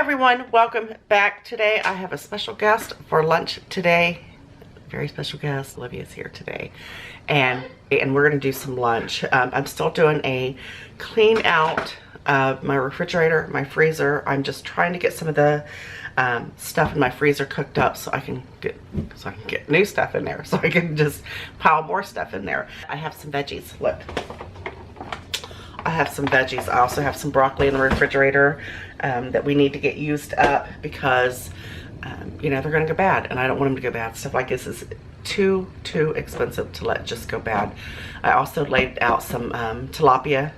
everyone, welcome back. Today I have a special guest for lunch today. Very special guest. Olivia's here today, and we're gonna do some lunch. I'm still doing a clean out of my refrigerator, my freezer. I'm just trying to get some of the stuff in my freezer cooked up so I can get new stuff in there, so I can just pile more stuff in there. I have some veggies. Look, I have some veggies. I also have some broccoli in the refrigerator that we need to get used up because you know, they're gonna go bad, and I don't want them to go bad. Stuff like this is too expensive to let just go bad. I also laid out some tilapia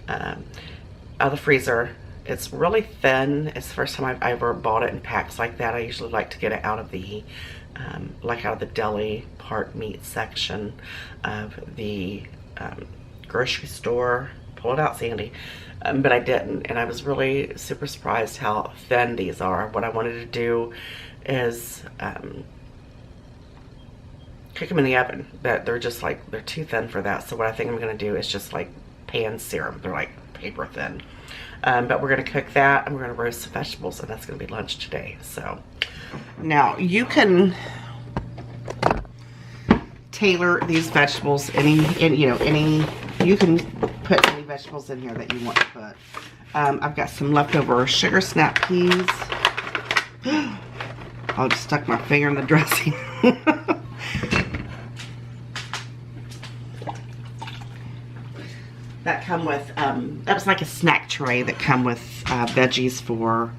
out of the freezer. It's really thin. It's the first time I've ever bought it in packs like that. I usually like to get it out of the like out of the deli part meat section of the grocery store. Pull it out, Sandy. But I didn't, and I was really super surprised how thin these are. What I wanted to do is cook them in the oven. That they're just like, they're too thin for that. So what I think I'm gonna do is just like pan sear them. They're like paper thin. But we're gonna cook that, and we're gonna roast some vegetables, and that's gonna be lunch today. So now you can tailor these vegetables you can put any vegetables in here that you want to put. I've got some leftover sugar snap peas. I just stuck my finger in the dressing. That come with that was like a snack tray that come with veggies for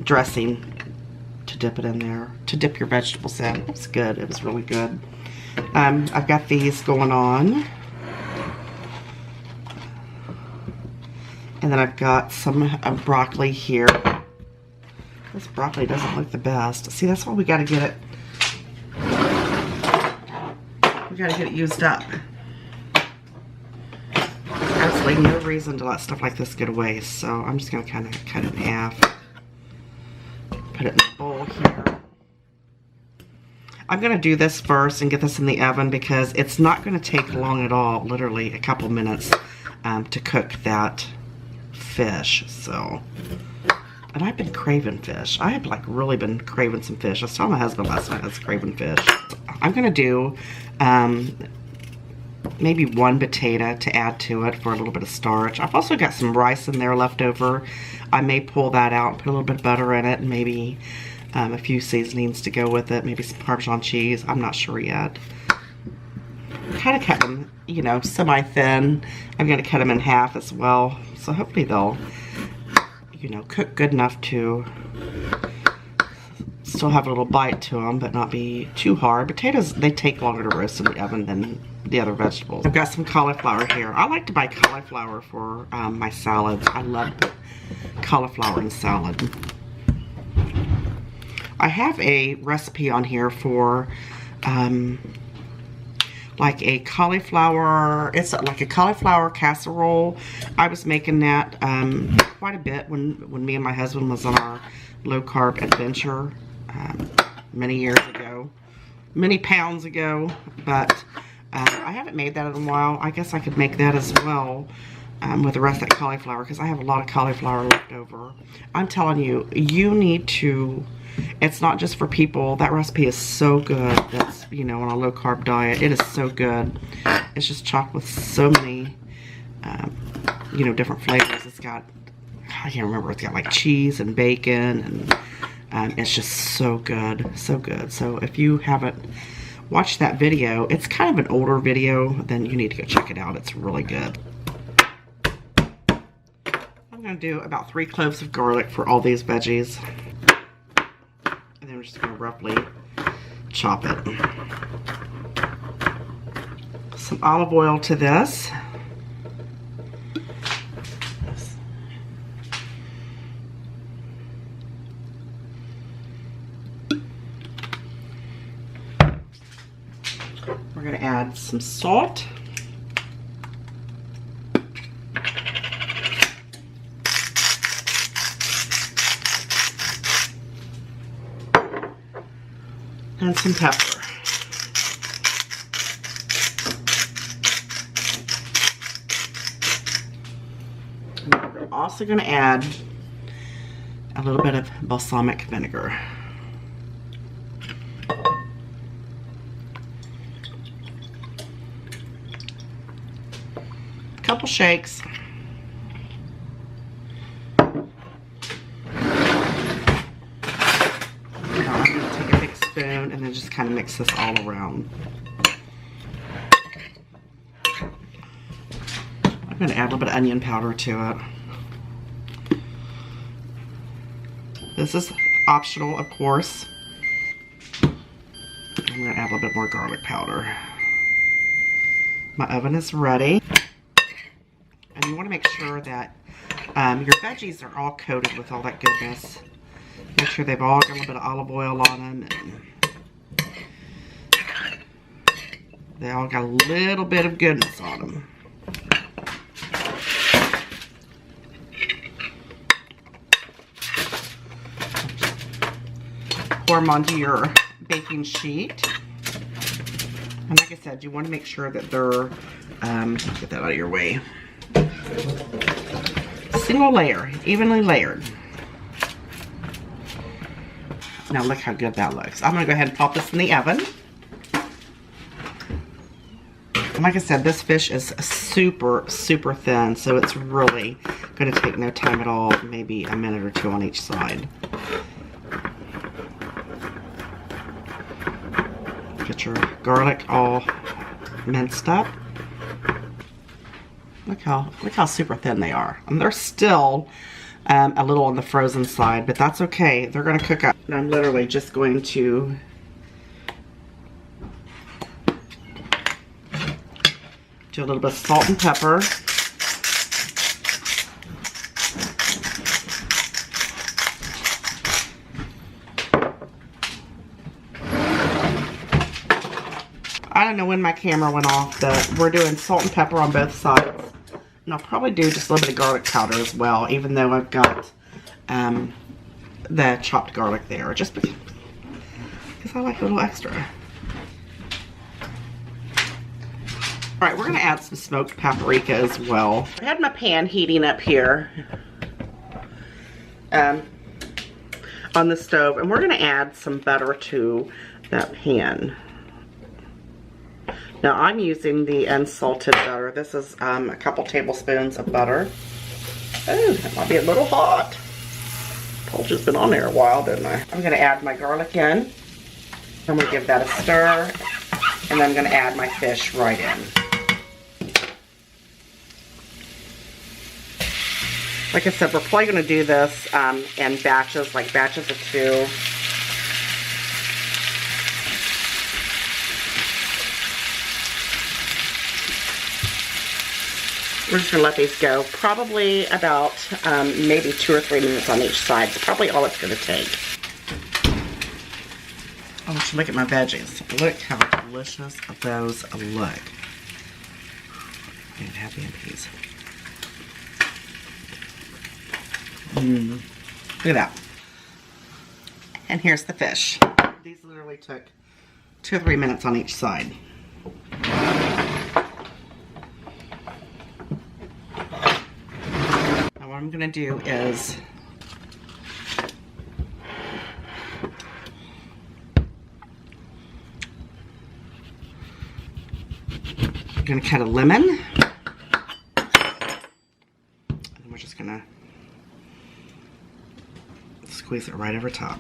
dressing to dip it in there, to dip your vegetables in. It's good. It was really good. I've got these going on. And then I've got some broccoli here. This broccoli doesn't look the best. See, that's why we gotta get it. We gotta get it used up. There's absolutely no reason to let stuff like this get away. So I'm just gonna kind of cut it in half. Put it in a bowl here. I'm gonna do this first and get this in the oven because it's not gonna take long at all. Literally a couple minutes to cook that fish. So, and I've been craving fish. I have like really been craving some fish. I was telling my husband last night I was craving fish. I'm gonna do maybe one potato to add to it for a little bit of starch. I've also got some rice in there left over. I may pull that out and put a little bit of butter in it, and maybe a few seasonings to go with it, maybe some Parmesan cheese. I'm not sure yet. Kind of cut them, you know, semi-thin. I'm going to cut them in half as well. So hopefully they'll, you know, cook good enough to still have a little bite to them, but not be too hard. Potatoes, they take longer to roast in the oven than the other vegetables. I've got some cauliflower here. I like to buy cauliflower for my salads. I love cauliflower in salad. I have a recipe on here for like a cauliflower, it's like a cauliflower casserole. I was making that quite a bit when me and my husband was on our low carb adventure many years ago, many pounds ago, but I haven't made that in a while. I guess I could make that as well with the rest of that cauliflower because I have a lot of cauliflower left over. I'm telling you, you need to. It's not just for people. That recipe is so good. That's, you know, on a low carb diet. It is so good. It's just chopped with so many, you know, different flavors. It's got, I can't remember. It's got like cheese and bacon, and it's just so good, so good. So if you haven't watched that video, it's kind of an older video. Then you need to go check it out. It's really good. I'm gonna do about 3 cloves of garlic for all these veggies. And then we're just going to roughly chop it. Some olive oil to this. We're going to add some salt. And some pepper. And we're also going to add a little bit of balsamic vinegar. A couple shakes. Now I'm going to take a big spoon and then just kind of mix this all around. I'm going to add a little bit of onion powder to it. This is optional, of course. I'm going to add a little bit more garlic powder. My oven is ready. And you want to make sure that your veggies are all coated with all that goodness. Make sure they've all got a little bit of olive oil on them. And they all got a little bit of goodness on them. Pour them onto your baking sheet. And like I said, you want to make sure that they're, get that out of your way. Single layer, evenly layered. Now look how good that looks. I'm going to go ahead and pop this in the oven. And like I said, this fish is super, super thin, so it's really going to take no time at all, maybe a minute or two on each side. Get your garlic all minced up. Look how super thin they are. And they're still a little on the frozen side, but that's okay. They're going to cook up. And I'm literally just going to do a little bit of salt and pepper. I don't know when my camera went off, but we're doing salt and pepper on both sides. And I'll probably do just a little bit of garlic powder as well, even though I've got the chopped garlic there, just because I like a little extra. Alright, we're going to add some smoked paprika as well. I had my pan heating up here on the stove, and we're going to add some butter to that pan. Now I'm using the unsalted butter. This is a couple tablespoons of butter. Oh, that might be a little hot. Told you it's been on there a while, didn't I? I'm going to add my garlic in. I'm going to give that a stir. And then I'm going to add my fish right in. Like I said, we're probably going to do this in batches, like batches of 2. We're just going to let these go probably about maybe 2 or 3 minutes on each side. It's probably all it's going to take. Oh, let's look at my veggies. Look how delicious those look. And happy in peas. Look at that. And here's the fish. These literally took 2 or 3 minutes on each side. What I'm going to do is I'm going to cut a lemon, and we're just going to squeeze it right over top.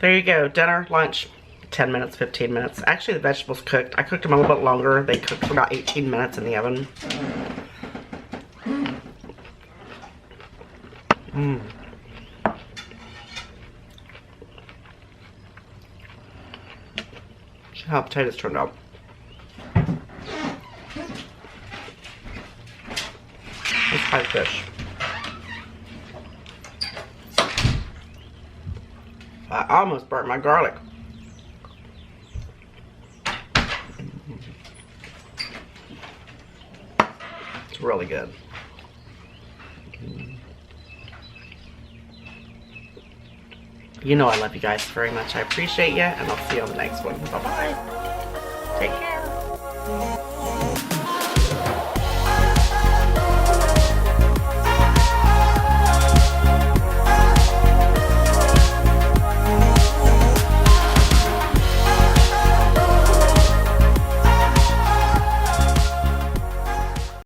There you go, dinner, lunch, 10 minutes, 15 minutes. Actually, the vegetables cooked. I cooked them a little bit longer. They cooked for about 18 minutes in the oven. See how the potatoes turned out. Let's try the fish. I almost burnt my garlic. It's really good. You know I love you guys very much. I appreciate you, and I'll see you on the next one. Bye-bye.